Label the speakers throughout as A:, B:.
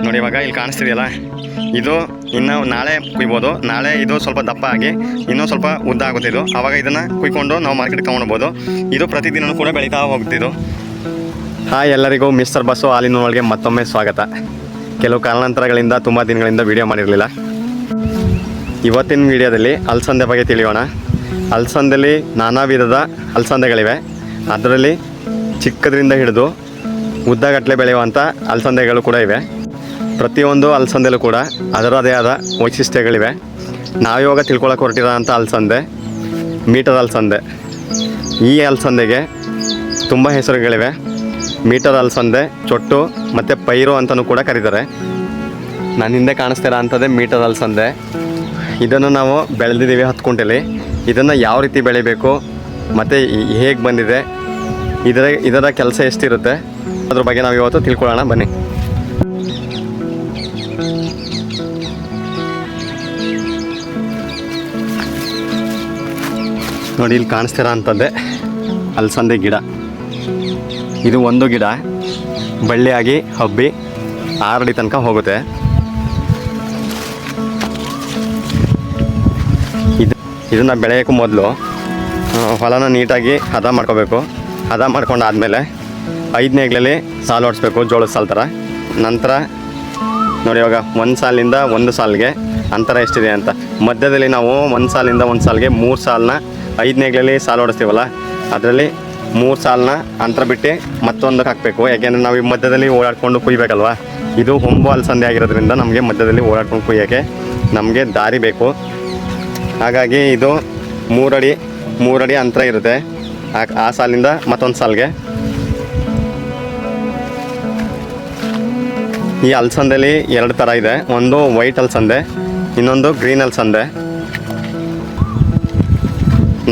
A: ನೋಡಿ ಇವಾಗ ಇಲ್ಲಿ ಕಾಣಿಸ್ತಿದೆಯಲ್ಲ, ಇದು ಇನ್ನು ನಾಳೆ ಕುಯ್ಬೋದು. ನಾಳೆ ಇದು ಸ್ವಲ್ಪ ದಪ್ಪ ಆಗಿ ಇನ್ನೂ ಸ್ವಲ್ಪ ಉದ್ದ ಆಗುತ್ತೆ. ಇದು ಆವಾಗ ಇದನ್ನು ಕುಯ್ಕೊಂಡು ನಾವು ಮಾರ್ಕೆಟ್ಗೆ ತೊಗೊಂಡ್ಬೋದು. ಇದು ಪ್ರತಿದಿನ ಕೂಡ ಬೆಳೀತಾ ಹೋಗ್ತಿದ್ದು. ಹಾಯ್ ಎಲ್ಲರಿಗೂ, ಮಿಸ್ಟರ್ ಬಸ್ಸು ಹಾಲಿನ ಒಳಗೆ ಮತ್ತೊಮ್ಮೆ ಸ್ವಾಗತ. ಕೆಲವು ಕಾರಣಾಂತರಗಳಿಂದ ತುಂಬ ದಿನಗಳಿಂದ ವಿಡಿಯೋ ಮಾಡಿರಲಿಲ್ಲ. ಇವತ್ತಿನ ವಿಡಿಯೋದಲ್ಲಿ ಅಲಸಂದೆ ಬಗ್ಗೆ ತಿಳಿಯೋಣ. ಅಲಸಂದೆಯಲ್ಲಿ ನಾನಾ ವಿಧದ ಅಲಸಂದೆಗಳಿವೆ. ಅದರಲ್ಲಿ ಚಿಕ್ಕದ್ರಿಂದ ಹಿಡಿದು ಉದ್ದಗಟ್ಟಲೆ ಬೆಳೆಯುವಂಥ ಅಲಸಂದೆಗಳು ಕೂಡ ಇವೆ. ಪ್ರತಿಯೊಂದು ಅಲಸಂದೆಲೂ ಕೂಡ ಅದರದೇ ಆದ ವೈಶಿಷ್ಟ್ಯಗಳಿವೆ. ನಾವಿವಾಗ ತಿಳ್ಕೊಳ್ಳೋಕೆ ಹೊರಟಿರೋಂಥ ಅಲಸಂದೆ ಮೀಟರ್ ಅಲಸಂದೆ. ಈ ಅಲಸಂದೆಗೆ ತುಂಬ ಹೆಸರುಗಳಿವೆ. ಮೀಟರ್ ಅಲಸಂದೆ, ಚೊಟ್ಟು ಮತ್ತು ಪೈರು ಅಂತಲೂ ಕೂಡ ಕರೀತಾರೆ. ನನ್ನ ಹಿಂದೆ ಕಾಣಿಸ್ತಿರೋ ಅಂಥದ್ದೇ ಮೀಟರ್ ಅಲಸಂದೆ. ಇದನ್ನು ನಾವು ಬೆಳೆದಿದ್ದೀವಿ 10 ಕುಂಟೆಲಿ. ಇದನ್ನು ಯಾವ ರೀತಿ ಬೆಳಿಬೇಕು ಮತ್ತು ಹೇಗೆ ಬಂದಿದೆ, ಇದರ ಕೆಲಸ ಎಷ್ಟಿರುತ್ತೆ, ಅದ್ರ ಬಗ್ಗೆ ನಾವು ಇವತ್ತು ತಿಳ್ಕೊಳ್ಳೋಣ ಬನ್ನಿ. ನೋಡಿ ಇಲ್ಲಿ ಕಾಣಿಸ್ತಿರೋ ಅಂಥದ್ದೇ ಅಲಸಂದೆ ಗಿಡ. ಇದು ಒಂದು ಗಿಡ ಬಳ್ಳಿಯಾಗಿ ಹಬ್ಬಿ 6 ಅಡಿ ತನಕ ಹೋಗುತ್ತೆ. ಇದನ್ನು ಬೆಳೆಯೋಕ್ಕೂ ಮೊದಲು ಹೊಲನ ನೀಟಾಗಿ ಹದ ಮಾಡ್ಕೋಬೇಕು. ಹದ ಮಾಡ್ಕೊಂಡಾದಮೇಲೆ 5 ನೇಗ್ಲಲ್ಲಿ ಸಾಲು ಹೊಡಿಸ್ಬೇಕು, ಜೋಳದ ಸಾಲು ಥರ. ನಂತರ ನೋಡಿ ಇವಾಗ ಒಂದು ಸಾಲಿನಿಂದ ಒಂದು ಸಾಲಿಗೆ ಅಂತರ ಎಷ್ಟಿದೆ ಅಂತ. ಮಧ್ಯದಲ್ಲಿ ನಾವು ಒಂದು ಸಾಲಿಂದ ಒಂದು ಸಾಲಿಗೆ 3 ಸಾಲನ್ನ 5 ನೇಗ್ಲಲ್ಲಿ ಸಾಲು ಹೊಡಿಸ್ತೀವಲ್ಲ, ಅದರಲ್ಲಿ 3 ಸಾಲನ್ನ ಅಂತರ ಬಿಟ್ಟು ಮತ್ತೊಂದಕ್ಕೆ ಹಾಕಬೇಕು. ಯಾಕೆಂದರೆ ನಾವು ಈ ಮಧ್ಯದಲ್ಲಿ ಓಡಾಡ್ಕೊಂಡು ಕುಯ್ಬೇಕಲ್ವ. ಇದು ಹೊಂಬು ಅಲಸಂದೆ ಆಗಿರೋದ್ರಿಂದ ನಮಗೆ ಮಧ್ಯದಲ್ಲಿ ಓಡಾಡ್ಕೊಂಡು ಕುಯ್ಯೋಕ್ಕೆ ನಮಗೆ ದಾರಿ ಬೇಕು. ಹಾಗಾಗಿ ಇದು 3 ಅಡಿ ಅಂತರ ಇರುತ್ತೆ ಆ ಸಾಲಿಂದ ಮತ್ತೊಂದು ಸಾಲಿಗೆ. ಈ ಅಲಸಂದೆಲಿ 2 ಥರ ಇದೆ. ಒಂದು ವೈಟ್ ಅಲಸಂದೆ, ಇನ್ನೊಂದು ಗ್ರೀನ್ ಅಲಸಂದೆ.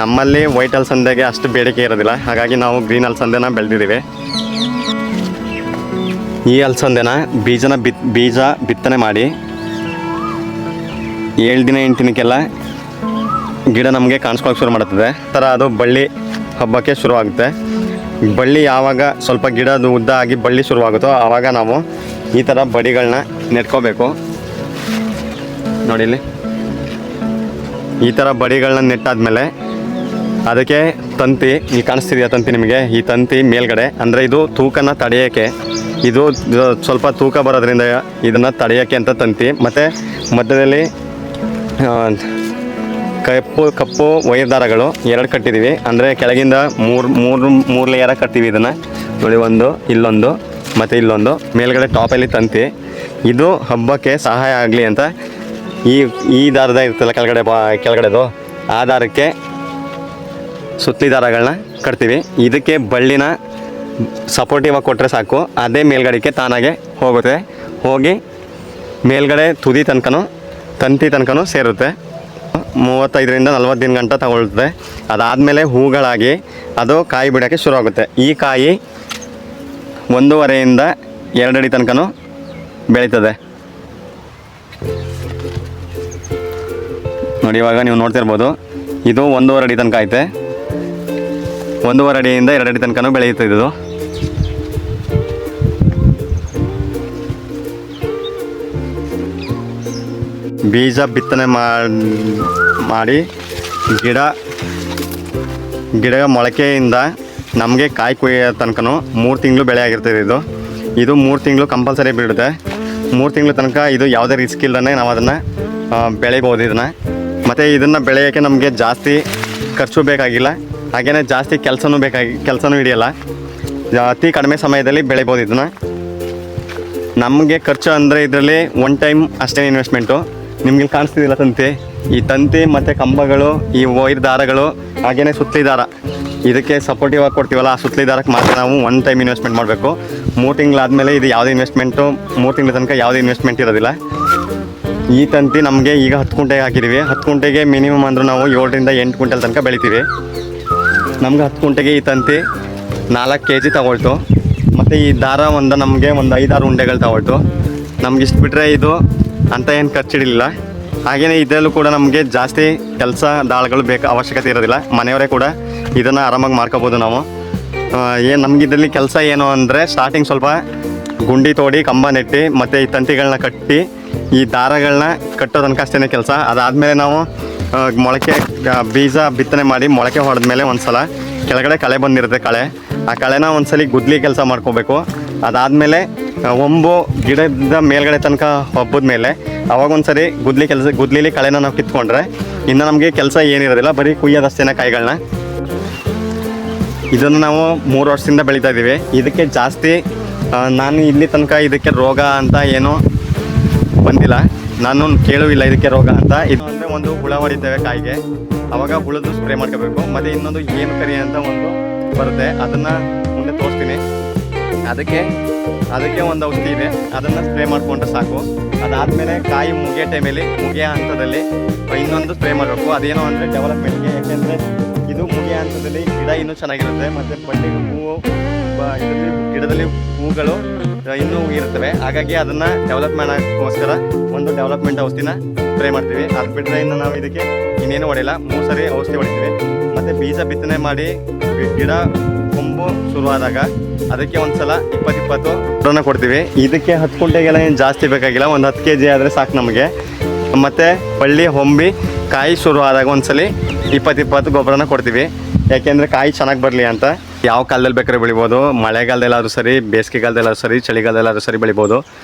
A: ನಮ್ಮಲ್ಲಿ ವೈಟ್ ಅಲಸಂದೆಗೆ ಅಷ್ಟು ಬೇಡಿಕೆ ಇರೋದಿಲ್ಲ, ಹಾಗಾಗಿ ನಾವು ಗ್ರೀನ್ ಅಲಸಂದೆನ ಬೆಳೆದಿದ್ದೀವಿ. ಈ ಅಲಸಂದೆನ ಬೀಜ ಬಿತ್ತನೆ ಮಾಡಿ 7 ದಿನ 8 ದಿನಕ್ಕೆಲ್ಲ ಗಿಡ ನಮಗೆ ಕಾಣಿಸ್ಕೊಳ್ಳೋಕೆ ಶುರು ಮಾಡುತ್ತದೆ. ಥರ ಅದು ಬಳ್ಳಿ ಹಬ್ಬಕ್ಕೆ ಶುರುವಾಗುತ್ತೆ. ಬಳ್ಳಿ ಯಾವಾಗ ಸ್ವಲ್ಪ ಗಿಡದು ಉದ್ದ ಆಗಿ ಬಳ್ಳಿ ಶುರುವಾಗುತ್ತೋ ಆವಾಗ ನಾವು ಈ ಥರ ಬಡಿಗಳನ್ನ ನೆಟ್ಕೋಬೇಕು. ನೋಡಿ ಇಲ್ಲಿ ಈ ಥರ ಬಡಿಗಳನ್ನ ನೆಟ್ಟಾದ್ಮೇಲೆ ಅದಕ್ಕೆ ತಂತಿ, ಈ ಕಾಣಿಸ್ತಿದೆಯಾ ತಂತಿ ನಿಮಗೆ? ಈ ತಂತಿ ಮೇಲ್ಗಡೆ, ಅಂದರೆ ಇದು ತೂಕನ ತಡೆಯೋಕ್ಕೆ, ಇದು ಸ್ವಲ್ಪ ತೂಕ ಬರೋದ್ರಿಂದ ಇದನ್ನು ತಡೆಯೋಕ್ಕೆ ಅಂತ ತಂತಿ. ಮತ್ತು ಮಧ್ಯದಲ್ಲಿ ಕಪ್ಪು ವೈರ್ ದಾರಗಳು 2 ಕಟ್ಟಿದ್ದೀವಿ. ಅಂದರೆ ಕೆಳಗಿಂದ ಮೂರು ಲೇಯರ ಕಟ್ತೀವಿ ಇದನ್ನು. ನೋಡಿ, ಒಂದು ಇಲ್ಲೊಂದು ಮತ್ತು ಇಲ್ಲೊಂದು, ಮೇಲ್ಗಡೆ ಟಾಪಲ್ಲಿ ತಂತಿ. ಇದು ಹಬ್ಬಕ್ಕೆ ಸಹಾಯ ಆಗಲಿ ಅಂತ ಈ ದಾರದ ಇರ್ತಲ್ಲ ಕೆಳಗಡೆದು, ಆ ದಾರಕ್ಕೆ ಸುತ್ತಲಿ ದಾರಗಳನ್ನ ಕಟ್ತೀವಿ. ಇದಕ್ಕೆ ಬಳ್ಳಿನ ಸಪೋರ್ಟಿವ್ ಆಗಿ ಕೊಟ್ಟರೆ ಸಾಕು, ಅದೇ ಮೇಲ್ಗಡೆಗೆ ತಾನಾಗೆ ಹೋಗುತ್ತೆ. ಹೋಗಿ ಮೇಲ್ಗಡೆ ತುದಿ ತಂತಿ ತನಕನೂ ಸೇರುತ್ತೆ. 35ರಿಂದ 40 ದಿನ ಗಂಟ ತಗೊಳ್ತದೆ. ಅದಾದಮೇಲೆ ಹೂಗಳಾಗಿ ಅದು ಕಾಯಿ ಬಿಡೋಕ್ಕೆ ಶುರುವಾಗುತ್ತೆ. ಈ ಕಾಯಿ 1.5ರಿಂದ 2 ಅಡಿ ತನಕನೂ ಬೆಳೀತದೆ. ನೋಡಿ ಇವಾಗ ನೀವು ನೋಡ್ತಿರ್ಬೋದು, ಇದು 1.5 ಅಡಿ ತನಕ ಐತೆ. 1.5 ಅಡಿಯಿಂದ 2 ಅಡಿ ತನಕನೂ ಬೆಳೆಯುತ್ತೆ ಇದು. ಬೀಜ ಬಿತ್ತನೆ ಮಾಡಿ ಗಿಡ ಮೊಳಕೆಯಿಂದ ನಮಗೆ ಕಾಯಿ ಕುಯ್ಯೋ ತನಕನೂ 3 ತಿಂಗಳು ಬೆಳೆ ಆಗಿರ್ತದೆ ಇದು 3 ತಿಂಗಳು ಕಂಪಲ್ಸರಿ ಬಿಡುತ್ತೆ. 3 ತಿಂಗಳ ತನಕ ಇದು ಯಾವುದೇ ರಿಸ್ಕ್ ಇಲ್ಲದೇ ನಾವು ಅದನ್ನು ಬೆಳಿಬೋದು ಇದನ್ನು. ಮತ್ತು ಇದನ್ನು ಬೆಳೆಯೋಕ್ಕೆ ನಮಗೆ ಜಾಸ್ತಿ ಖರ್ಚು ಬೇಕಾಗಿಲ್ಲ, ಹಾಗೆಯೇ ಜಾಸ್ತಿ ಕೆಲಸನೂ ಹಿಡಿಯಲ್ಲ. ಅತಿ ಕಡಿಮೆ ಸಮಯದಲ್ಲಿ ಬೆಳಿಬೋದು ಇದನ್ನು. ನಮಗೆ ಖರ್ಚು ಅಂದರೆ ಇದರಲ್ಲಿ 1 ಟೈಮ್ ಅಷ್ಟೇ ಇನ್ವೆಸ್ಟ್ಮೆಂಟು. ನಿಮ್ಗೆ ಕಾಣಿಸ್ತಿದಿಲ್ಲ ತಂತಿ, ಈ ತಂತಿ ಮತ್ತು ಕಂಬಗಳು, ಈ ವೈರ್ ದಾರಗಳು, ಹಾಗೆಯೇ ಸುತ್ತಲಿ ದಾರ, ಇದಕ್ಕೆ ಸಪೋರ್ಟಿವ್ ಆಗಿ ಕೊಡ್ತೀವಲ್ಲ, ಆ ಸುತ್ತಲಿ ದಾರಕ್ಕೆ ಮಾತ್ರ ನಾವು 1 ಟೈಮ್ ಇನ್ವೆಸ್ಟ್ಮೆಂಟ್ ಮಾಡಬೇಕು. 3 ತಿಂಗಳಾದಮೇಲೆ ಇದು ಯಾವುದೇ ಇನ್ವೆಸ್ಟ್ಮೆಂಟು, 3 ತಿಂಗಳ ತನಕ ಯಾವುದೇ ಇನ್ವೆಸ್ಟ್ಮೆಂಟ್ ಇರೋದಿಲ್ಲ. ಈ ತಂತಿ ನಮಗೆ ಈಗ 10 ಕುಂಟೆಗೆ ಹಾಕಿದ್ದೀವಿ. 10 ಕುಂಟೆಗೆ ಮಿನಿಮಮ್ ಅಂದರೂ ನಾವು 7ರಿಂದ 8 ಕ್ವಿಂಟಲ್ ತನಕ ಬೆಳಿತೀವಿ. ನಮ್ಗೆ 10 ಕುಂಟೆಗೆ ಈ ತಂತಿ 4 kg ತಗೊಳ್ತು. ಮತ್ತು ಈ ದಾರ ನಮಗೆ ಒಂದು 5-6 ಉಂಡೆಗಳು ತಗೊಳ್ತು. ನಮ್ಗೆ ಇಷ್ಟು ಬಿಟ್ಟರೆ ಇದು ಅಂತ ಏನು ಖರ್ಚಿಡಲಿಲ್ಲ. ಹಾಗೆಯೇ ಇದರಲ್ಲೂ ಕೂಡ ನಮಗೆ ಜಾಸ್ತಿ ಕೆಲಸ ದಾಳಗಳು ಅವಶ್ಯಕತೆ ಇರೋದಿಲ್ಲ. ಮನೆಯವರೇ ಕೂಡ ಇದನ್ನು ಆರಾಮಾಗಿ ಮಾಡ್ಕೋಬೋದು ನಾವು. ನಮಗೆ ಇದರಲ್ಲಿ ಕೆಲಸ ಏನು ಅಂದರೆ ಸ್ಟಾರ್ಟಿಂಗ್ ಸ್ವಲ್ಪ ಗುಂಡಿ ತೋಡಿ ಕಂಬ ನೆಟ್ಟಿ ಮತ್ತು ಈ ತಂತಿಗಳನ್ನ ಕಟ್ಟಿ ಈ ದಾರಗಳನ್ನ ಕಟ್ಟೋ ತನಕ ಅಷ್ಟೇ ಕೆಲಸ. ಅದಾದಮೇಲೆ ನಾವು ಮೊಳಕೆ ಬೀಜ ಬಿತ್ತನೆ ಮಾಡಿ ಮೊಳಕೆ ಹೊಡೆದ್ಮೇಲೆ ಒಂದು ಸಲ ಕೆಳಗಡೆ ಕಳೆ ಬಂದಿರುತ್ತೆ, ಆ ಕಳೆನ ಒಂದ್ಸಲಿ ಗುದ್ಲಿ ಕೆಲಸ ಮಾಡ್ಕೋಬೇಕು. ಅದಾದಮೇಲೆ ಒಂಬು ಗಿಡದ ಮೇಲ್ಗಡೆ ತನಕ ಹಬ್ಬದ ಮೇಲೆ ಅವಾಗ ಒಂದ್ಸರಿ ಗುದ್ಲಿಲಿ ಕಳೆನ ನಾವು ಕಿತ್ಕೊಂಡ್ರೆ ಇನ್ನು ನಮಗೆ ಕೆಲಸ ಏನಿರೋದಿಲ್ಲ, ಬರೀ ಕುಯ್ಯೋದಷ್ಟೇನೆ ಕಾಯಿಗಳನ್ನ. ಇದನ್ನು ನಾವು 3 ವರ್ಷದಿಂದ ಬೆಳೀತಾ ಇದ್ದೀವಿ. ಇದಕ್ಕೆ ಜಾಸ್ತಿ ನಾನು ಇಲ್ಲಿ ತನಕ ಇದಕ್ಕೆ ರೋಗ ಅಂತ ಏನೂ ಬಂದಿಲ್ಲ, ನಾನು ಕೇಳುವಿಲ್ಲ ಇದಕ್ಕೆ ರೋಗ ಅಂತ. ಇದು ಅಂದರೆ ಒಂದು ಹುಳ ಹೊಡಿತೇವೆ ಕಾಯಿಗೆ, ಆವಾಗ ಹುಳದ್ದು ಸ್ಪ್ರೇ ಮಾಡ್ಕೋಬೇಕು. ಮತ್ತು ಇನ್ನೊಂದು ಏನು ಕರಿ ಅಂತ ಒಂದು ಬರುತ್ತೆ, ಅದನ್ನು ಮುಂದೆ ತೋರಿಸ್ತೀನಿ. ಅದಕ್ಕೆ ಒಂದು ಔಷಧಿ ಇದೆ, ಅದನ್ನು ಸ್ಪ್ರೇ ಮಾಡಿಕೊಂಡ್ರೆ ಸಾಕು. ಅದಾದಮೇಲೆ ಕಾಯಿ ಮುಗಿಯೋ ಹಂತದಲ್ಲಿ ಇನ್ನೊಂದು ಸ್ಪ್ರೇ ಮಾಡಬೇಕು. ಅದೇನೋ ಅಂದರೆ ಡೆವಲಪ್ಮೆಂಟ್ಗೆ, ಯಾಕೆಂದರೆ ಇದು ಮುಗಿಯೋ ಹಂತದಲ್ಲಿ ಗಿಡ ಇನ್ನೂ ಚೆನ್ನಾಗಿರುತ್ತೆ ಮತ್ತು ಬಳ್ಳಿಗೆ ಗಿಡದಲ್ಲಿ ಹೂಗಳು ಇನ್ನೂ ಇರ್ತವೆ. ಹಾಗಾಗಿ ಅದನ್ನು ಡೆವಲಪ್ ಮಾಡೋಕ್ಕೋಸ್ಕರ ಒಂದು ಡೆವಲಪ್ಮೆಂಟ್ ಔಷಧಿನ ಸ್ಪ್ರೇ ಮಾಡ್ತೀವಿ. ಅದು ಬಿಟ್ಟರೆ ಇನ್ನು ನಾವು ಇದಕ್ಕೆ ಇನ್ನೇನು ಹೊಡೆಯಲ್ಲ, 3 ಸರಿ ಔಷಧಿ ಹೊಡಿತೀವಿ. ಮತ್ತು ಬೀಜ ಬಿತ್ತನೆ ಮಾಡಿ ಗಿಡ ಕೊಂಬು ಶುರುವಾದಾಗ ಅದಕ್ಕೆ ಒಂದು ಸಲ 20 ಕೊಡ್ತೀವಿ. ಇದಕ್ಕೆ 10 ಕುಂಟೆಗೆಲ್ಲ ಏನು ಜಾಸ್ತಿ ಬೇಕಾಗಿಲ್ಲ, ಒಂದು 10 kg ಆದರೆ ಸಾಕು ನಮಗೆ. ಮತ್ತು ಬಳ್ಳಿ ಹೊಂಬಿ ಕಾಯಿ ಶುರು ಆದಾಗ ಒಂದ್ಸಲಿ 20 ಗೊಬ್ಬರನ ಕೊಡ್ತೀವಿ, ಯಾಕೆಂದರೆ ಕಾಯಿ ಚೆನ್ನಾಗಿ ಬರಲಿ ಅಂತ. ಯಾವ ಕಾಲದಲ್ಲಿ ಬೇಕಾದ್ರೆ ಬೆಳಿಬೋದು, ಮಳೆಗಾಲದಲ್ಲಾದ್ರೂ ಸರಿ, ಬೇಸಿಗೆಗಾಲದಲ್ಲಾದ್ರೂ ಸರಿ, ಚಳಿಗಾಲದಲ್ಲಾದ್ರೂ ಸರಿ ಬೆಳಿಬೋದು.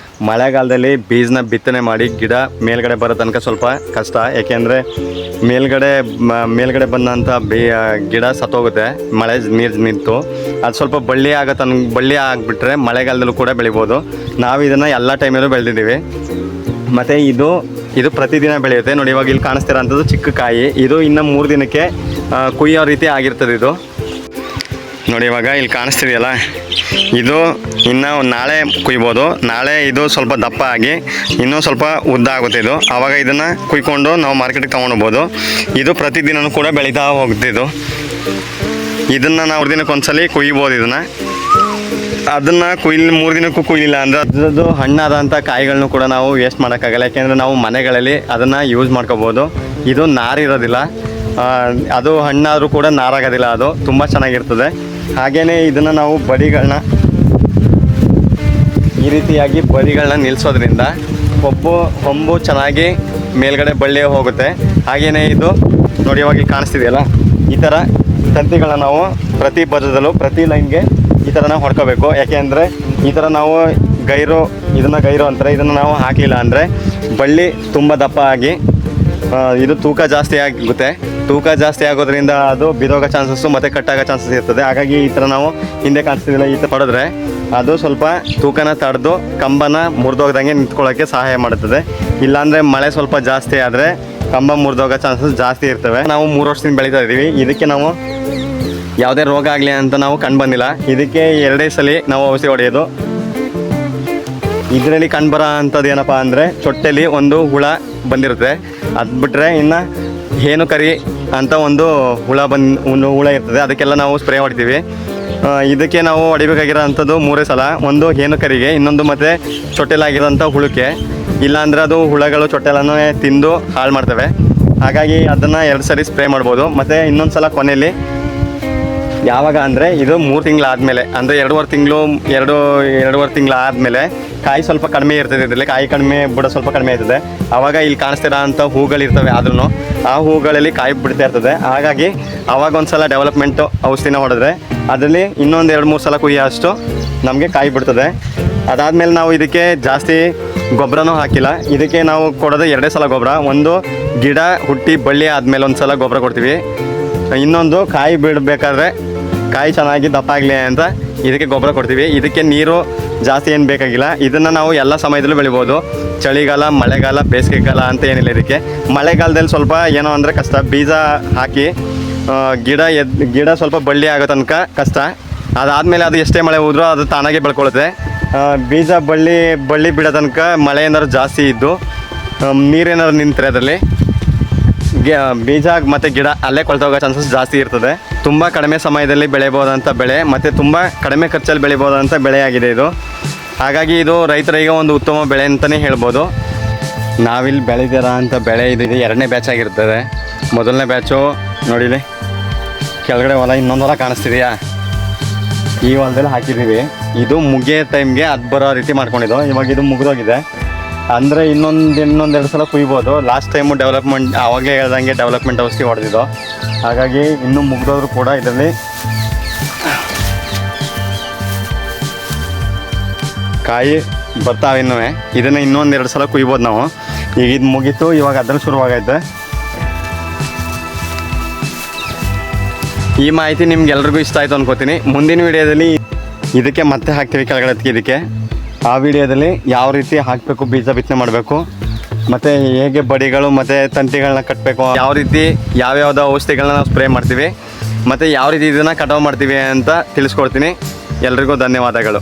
A: ಮಳೆಗಾಲದಲ್ಲಿ ಬೀಜನ ಬಿತ್ತನೆ ಮಾಡಿ ಗಿಡ ಮೇಲ್ಗಡೆ ಬರೋ ತನಕ ಸ್ವಲ್ಪ ಕಷ್ಟ, ಯಾಕೆಂದರೆ ಮೇಲ್ಗಡೆ ಬಂದಂಥ ಗಿಡ ಸತ್ತೋಗುತ್ತೆ ಮಳೆ ನೀರು ನಿಂತು. ಅದು ಸ್ವಲ್ಪ ಬಳ್ಳಿ ಆಗಿಬಿಟ್ರೆ ಮಳೆಗಾಲದಲ್ಲೂ ಕೂಡ ಬೆಳಿಬೋದು. ನಾವು ಇದನ್ನು ಎಲ್ಲ ಟೈಮಲ್ಲೂ ಬೆಳೆದಿದ್ದೀವಿ. ಮತ್ತು ಇದು ಪ್ರತಿದಿನ ಬೆಳೆಯುತ್ತೆ. ನೋಡಿ, ಇವಾಗ ಇಲ್ಲಿ ಕಾಣಿಸ್ತಿರೋ ಅಂಥದ್ದು ಚಿಕ್ಕ ಕಾಯಿ, ಇದು ಇನ್ನು 3 ದಿನಕ್ಕೆ ಕುಯ್ಯೋ ರೀತಿ ಆಗಿರ್ತದೆ. ಇದು ನೋಡಿ, ಇವಾಗ ಇಲ್ಲಿ ಕಾಣಿಸ್ತಿದೆಯಲ್ಲ, ಇದು ಇನ್ನು ನಾಳೆ ಕುಯ್ಬೋದು. ನಾಳೆ ಇದು ಸ್ವಲ್ಪ ದಪ್ಪ ಆಗಿ ಇನ್ನೂ ಸ್ವಲ್ಪ ಉದ್ದ ಆಗುತ್ತೆ. ಇದು ಆವಾಗ ಇದನ್ನು ಕುಯ್ಕೊಂಡು ನಾವು ಮಾರ್ಕೆಟಿಗೆ ತೊಗೊಂಡೋಗ್ಬೋದು. ಇದು ಪ್ರತಿದಿನವೂ ಕೂಡ ಬೆಳೀತಾ ಹೋಗ್ತಿದ್ದು. ಇದನ್ನು ನಾವು 3 ದಿನಕ್ಕೆ ಒಂದ್ಸಲಿ ಕುಯ್ಬೋದು. ಅದನ್ನು 3 ದಿನಕ್ಕೂ ಕುಯ್ಲಿಲ್ಲ ಅಂದರೆ ಅದರದ್ದು ಹಣ್ಣಾದಂಥ ಕಾಯಿಗಳನ್ನೂ ಕೂಡ ನಾವು ವೇಸ್ಟ್ ಮಾಡೋಕ್ಕಾಗಲ್ಲ, ಯಾಕೆಂದರೆ ನಾವು ಮನೆಗಳಲ್ಲಿ ಅದನ್ನು ಯೂಸ್ ಮಾಡ್ಕೋಬೋದು. ಇದು ನಾರಿರೋದಿಲ್ಲ, ಅದು ಹಣ್ಣಾದರೂ ಕೂಡ ನಾರಾಗೋದಿಲ್ಲ, ಅದು ತುಂಬ ಚೆನ್ನಾಗಿರ್ತದೆ. ಹಾಗೆಯೇ ಇದನ್ನು ನಾವು ಈ ರೀತಿಯಾಗಿ ಬದಿಗಳನ್ನ ನಿಲ್ಲಿಸೋದ್ರಿಂದ ಹೊಂಬು ಚೆನ್ನಾಗಿ ಮೇಲ್ಗಡೆ ಬಳ್ಳಿ ಹೋಗುತ್ತೆ. ಹಾಗೆಯೇ ಇದು ನೋಡಿ, ಇವಾಗ ಕಾಣಿಸ್ತಿದೆಯಲ್ಲ, ಈ ಥರ ತಂತಿಗಳನ್ನ ನಾವು ಪ್ರತಿ ಬದದಲ್ಲೂ ಪ್ರತಿ ಲೈನ್ಗೆ ಈ ಥರ ನಾವು ಹೊಡ್ಕೋಬೇಕು. ಯಾಕೆಂದರೆ ಈ ಥರ ನಾವು ಗೈರು ಅಂತಾರೆ, ಇದನ್ನು ನಾವು ಹಾಕಲಿಲ್ಲ ಅಂದರೆ ಬಳ್ಳಿ ತುಂಬ ದಪ್ಪ ಆಗಿ ಇದು ತೂಕ ಜಾಸ್ತಿ ಆಗುತ್ತೆ. ತೂಕ ಜಾಸ್ತಿ ಆಗೋದ್ರಿಂದ ಅದು ಬಿದೋಗೋ ಚಾನ್ಸಸ್ಸು ಮತ್ತು ಕಟ್ಟಾಗೋ ಚಾನ್ಸಸ್ ಇರ್ತದೆ. ಹಾಗಾಗಿ ಈ ಥರ ನಾವು ಹಿಂದೆ ಕಾಣಿಸ್ತಿದ್ದಿಲ್ಲ, ಈ ಥರ ಹೊಡೆದ್ರೆ ಅದು ಸ್ವಲ್ಪ ತೂಕನ ತಡೆದು ಕಂಬನ ಮುರಿದೋಗ್ದಂಗೆ ನಿಂತ್ಕೊಳ್ಳೋಕ್ಕೆ ಸಹಾಯ ಮಾಡುತ್ತದೆ. ಇಲ್ಲಾಂದರೆ ಮಳೆ ಸ್ವಲ್ಪ ಜಾಸ್ತಿ ಆದರೆ ಕಂಬ ಮುರಿದೋಗೋ ಚಾನ್ಸಸ್ ಜಾಸ್ತಿ ಇರ್ತವೆ. ನಾವು 3 ವರ್ಷದಿಂದ ಬೆಳೀತಾ ಇದ್ದೀವಿ. ಇದಕ್ಕೆ ನಾವು ಯಾವುದೇ ರೋಗ ಆಗಲಿ ಅಂತ ನಾವು ಕಂಡು ಬಂದಿಲ್ಲ. ಇದಕ್ಕೆ 2 ಸಲ ನಾವು ಔಷಧಿ ಹೊಡೆಯೋದು. ಇದರಲ್ಲಿ ಕಂಡುಬರೋ ಅಂಥದ್ದು ಏನಪ್ಪ ಅಂದರೆ ಚೊಟ್ಟೆಲಿ ಒಂದು ಹುಳ ಬಂದಿರುತ್ತೆ. ಅದು ಬಿಟ್ಟರೆ ಇನ್ನು ಹೇನು ಕರಿ ಅಂತ ಒಂದು ಹುಳ ಇರ್ತದೆ, ಅದಕ್ಕೆಲ್ಲ ನಾವು ಸ್ಪ್ರೇ ಹೊಡಿತೀವಿ. ಇದಕ್ಕೆ ನಾವು ಹೊಡಿಬೇಕಾಗಿರೋ ಅಂಥದ್ದು 3 ಸಲ, ಒಂದು ಹೇನು ಕರಿಗೆ, ಇನ್ನೊಂದು ಮತ್ತು ಚೊಟ್ಟೆಲಾಗಿರೋಂಥ ಹುಳಕ್ಕೆ. ಇಲ್ಲಾಂದರೆ ಅದು ಹುಳಗಳು ಚೊಟ್ಟೆಲನ್ನು ತಿಂದು ಹಾಳು ಮಾಡ್ತವೆ. ಹಾಗಾಗಿ ಅದನ್ನು 2 ಸರಿ ಸ್ಪ್ರೇ ಮಾಡ್ಬೋದು. ಮತ್ತು ಇನ್ನೊಂದು ಸಲ ಕೊನೆಯಲ್ಲಿ ಯಾವಾಗ ಅಂದರೆ ಇದು 3 ತಿಂಗಳಾದಮೇಲೆ, ಅಂದರೆ 2.5 ತಿಂಗಳು ಆದಮೇಲೆ ಕಾಯಿ ಸ್ವಲ್ಪ ಕಡಿಮೆ ಇರ್ತದೆ. ಇದರಲ್ಲಿ ಕಾಯಿ ಕಡಿಮೆ, ಬುಡ ಸ್ವಲ್ಪ ಕಡಿಮೆ ಇರ್ತದೆ. ಆವಾಗ ಇಲ್ಲಿ ಕಾಣಿಸ್ತಿರೋ ಅಂಥ ಹೂಗಳಿರ್ತವೆ, ಆದ್ರೂ ಆ ಹೂಗಳಲ್ಲಿ ಕಾಯಿ ಬಿಡ್ತಾ ಇರ್ತದೆ. ಹಾಗಾಗಿ ಆವಾಗ ಒಂದು ಸಲ ಡೆವಲಪ್ಮೆಂಟು ಔಷಧಿನ ಹೊಡೆದ್ರೆ ಅದರಲ್ಲಿ ಇನ್ನೊಂದು 2-3 ಸಲ ಕುಯ್ಯೋ ಅಷ್ಟು ನಮಗೆ ಕಾಯಿ ಬಿಡ್ತದೆ. ಅದಾದಮೇಲೆ ನಾವು ಇದಕ್ಕೆ ಜಾಸ್ತಿ ಗೊಬ್ಬರನೂ ಹಾಕಿಲ್ಲ. ಇದಕ್ಕೆ ನಾವು ಕೊಡೋದು 2 ಸಲ ಗೊಬ್ಬರ. ಒಂದು ಗಿಡ ಹುಟ್ಟಿ ಬಳ್ಳಿ ಆದಮೇಲೆ ಒಂದು ಸಲ ಗೊಬ್ಬರ ಕೊಡ್ತೀವಿ, ಇನ್ನೊಂದು ಕಾಯಿ ಬಿಡಬೇಕಾದ್ರೆ ಕಾಯಿ ಚೆನ್ನಾಗಿ ದಪ್ಪ ಆಗಲಿ ಅಂತ ಇದಕ್ಕೆ ಗೊಬ್ಬರ ಕೊಡ್ತೀವಿ. ಇದಕ್ಕೆ ನೀರು ಜಾಸ್ತಿ ಏನು ಬೇಕಾಗಿಲ್ಲ. ಇದನ್ನು ನಾವು ಎಲ್ಲ ಸಮಯದಲ್ಲೂ ಬೆಳಿಬೋದು, ಚಳಿಗಾಲ, ಮಳೆಗಾಲ, ಬೇಸಿಗೆಗಾಲ ಅಂತ ಏನಿಲ್ಲ. ಇದಕ್ಕೆ ಮಳೆಗಾಲದಲ್ಲಿ ಸ್ವಲ್ಪ ಏನೋ ಅಂದರೆ ಕಷ್ಟ, ಬೀಜ ಹಾಕಿ ಗಿಡ ಸ್ವಲ್ಪ ಬಳ್ಳಿ ಆಗೋ ತನಕ ಕಷ್ಟ. ಅದಾದಮೇಲೆ ಅದು ಎಷ್ಟೇ ಮಳೆ ಹೋದ್ರೂ ಅದು ತಾನಾಗೆ ಬೆಳ್ಕೊಳ್ಳುತ್ತೆ. ಬೀಜ ಬಳ್ಳಿ ಬಿಡೋ ತನಕ ಮಳೆ ಏನಾದ್ರು ಜಾಸ್ತಿ ಇದ್ದು ನೀರೇನಾದ್ರು ನಿಂತರೆ ಅದರಲ್ಲಿ ಬೀಜ ಮತ್ತು ಗಿಡ ಅಲ್ಲೇ ಕೊಳ್ತೋಗೋ ಚಾನ್ಸಸ್ ಜಾಸ್ತಿ ಇರ್ತದೆ. ತುಂಬ ಕಡಿಮೆ ಸಮಯದಲ್ಲಿ ಬೆಳೆಯಬಹುದಂಥ ಬೆಳೆ ಮತ್ತು ತುಂಬ ಕಡಿಮೆ ಖರ್ಚಲ್ಲಿ ಬೆಳಿಬೋದಂಥ ಬೆಳೆಯಾಗಿದೆ ಇದು. ಹಾಗಾಗಿ ಇದು ರೈತರಿಗೆ ಒಂದು ಉತ್ತಮ ಬೆಳೆ ಅಂತಲೇ ಹೇಳ್ಬೋದು. ನಾವಿಲ್ಲಿ ಬೆಳೆದಿರೋ ಅಂಥ ಬೆಳೆ ಇದು 2ನೇ ಬ್ಯಾಚ್ ಆಗಿರ್ತದೆ. ಮೊದಲನೇ ಬ್ಯಾಚು ನೋಡಿಲಿ ಕೆಳಗಡೆ ಹೊಲ, ಇನ್ನೊಂದು ಹೊಲ ಕಾಣಿಸ್ತಿದೆಯಾ, ಈ ಹೊಲದಲ್ಲಿ ಹಾಕಿದ್ದೀವಿ. ಇದು ಮುಗಿಯೋ ಟೈಮ್ಗೆ ಅದು ಬರೋ ರೀತಿ ಮಾಡ್ಕೊಂಡಿದ್ದು. ಇವಾಗ ಇದು ಮುಗಿದೋಗಿದೆ ಅಂದರೆ ಇನ್ನೊಂದೆರಡು ಸಲ ಕುಯ್ಬೋದು. ಲಾಸ್ಟ್ ಟೈಮು ಡೆವಲಪ್ಮೆಂಟ್ ಆವಾಗಲೇ ಹೇಳ್ದಂಗೆ ಡೆವಲಪ್ಮೆಂಟ್ ಔಷಧಿ ಹೊಡೆದಿದ್ದು. ಹಾಗಾಗಿ ಇನ್ನೂ ಮುಗಿದೋದ್ರು ಕೂಡ ಇದರಲ್ಲಿ ಕಾಯಿ ಬರ್ತಾವೆ ಇನ್ನೂ. ಇದನ್ನು ಇನ್ನೊಂದೆರಡು ಸಲ ಕುಯ್ಬೋದು ನಾವು. ಈಗ ಇದು ಮುಗೀತು, ಇವಾಗ ಅದ್ರಲ್ಲಿ ಶುರುವಾಗೈತೆ. ಈ ಮಾಹಿತಿ ನಿಮ್ಗೆಲ್ರಿಗೂ ಇಷ್ಟ ಆಯಿತು ಅನ್ಕೋತೀನಿ. ಮುಂದಿನ ವಿಡಿಯೋದಲ್ಲಿ ಇದಕ್ಕೆ ಮತ್ತೆ ಹಾಕ್ತೀವಿ ಕೆಳಗಡೆ ಇದಕ್ಕೆ. ಆ ವಿಡಿಯೋದಲ್ಲಿ ಯಾವ ರೀತಿ ಹಾಕಬೇಕು, ಬೀಜ ಬಿತ್ತನೆ ಮಾಡಬೇಕು, ಮತ್ತು ಹೇಗೆ ಬಡಿಗಳು ಮತ್ತು ತಂತಿಗಳನ್ನ ಕಟ್ಟಬೇಕು, ಯಾವ ರೀತಿ ಯಾವ್ಯಾವ್ದು ಔಷಧಿಗಳನ್ನ ನಾವು ಸ್ಪ್ರೇ ಮಾಡ್ತೀವಿ, ಮತ್ತು ಯಾವ ರೀತಿ ಇದನ್ನು ಕಟಾವು ಮಾಡ್ತೀವಿ ಅಂತ ತಿಳಿಸ್ಕೊಡ್ತೀನಿ. ಎಲ್ರಿಗೂ ಧನ್ಯವಾದಗಳು.